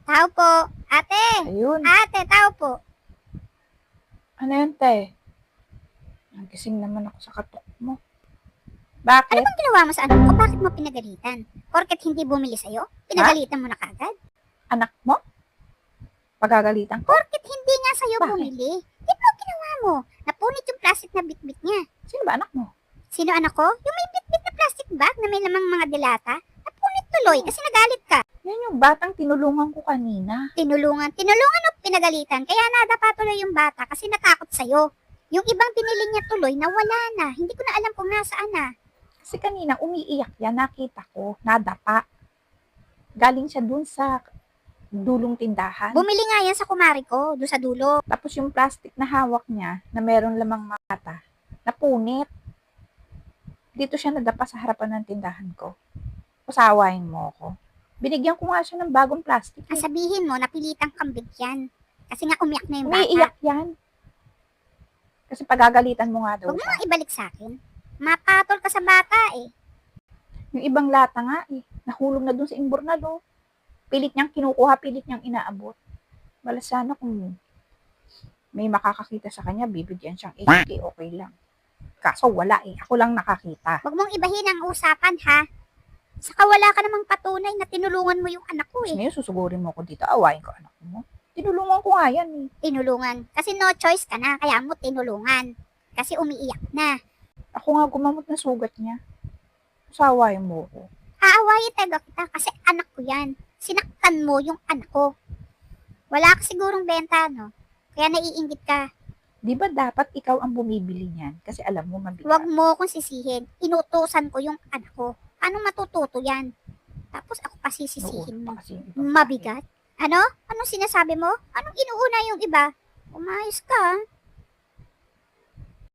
Tao po. Ate! Ayun. Ate, tao po. Ano yun, te? Nagising naman ako sa katok mo. Ano Bakit? bang ginawa mo sa anak ko? Bakit mo pinagalitan? Porket hindi bumili sa'yo? Pinagalitan mo na kagad? Anak mo? Pagagalitan ko? Porket hindi nga sa'yo Bakit? bumili? Di ba ginawa mo? Napunit yung plastic na bitbit niya. Sino ba anak mo? Sino anak ko? Yung may bitbit na plastic bag na may lamang mga dilata? Napunit tuloy kasi nagalit ka. Yan yung batang tinulungan ko kanina. Tinulungan o pinagalitan? Kaya nadapa tuloy yung bata kasi natakot sa'yo. Yung ibang binili niya tuloy nawala na. Hindi ko na alam kung nasaan na. Kasi kanina umiiyak yan, nakita ko, nadapa. Galing siya dun sa dulong tindahan. Bumili nga yan sa kumari ko, doon sa dulo. Tapos yung plastic na hawak niya, na meron lamang mata, napunit. Dito siya nadapa sa harapan ng tindahan ko. Pasawain mo ako. Binigyan ko nga siya ng bagong plastic. Ang sabihin mo, napilitang kambig yan. Kasi nga umiyak na yung bata. Umiiyak yan. Kasi pagagalitan mo nga daw Huwag mo siya. nga ibalik sa akin. Mapatol ka sa bata eh. Yung ibang lata nga nahulog na dun sa imbornal. Pilit niyang kinukuha, pilit niyang inaabot. Wala sana kung may makakakita sa kanya, bibigyan siyang 80, okay lang. Kaso wala Ako lang nakakita. Huwag mong ibahin ang usapan ha. Saka wala ka namang patunay na tinulungan mo yung anak ko Tapos eh. ngayon susugurin mo ko dito, awayin ko anak mo. Tinulungan ko nga yan Tinulungan. Kasi no choice ka na, kaya mo tinulungan. Kasi umiiyak na. Ako nga gumamot na sugat niya. Awayin mo ko. Aawayin talaga kita kasi anak ko yan. Sinaktan mo yung anak ko. Wala ka sigurong benta, no? Kaya naiinggit ka. Di ba dapat ikaw ang bumibili niyan? Kasi alam mo mabigat. Huwag mo akong sisihin. Inutusan ko yung anak ko. Anong matututo yan? Tapos ako pa sisisihin mo. Mabigat? Ano? Anong sinasabi mo? Anong inuuna yung iba? Umayos ka.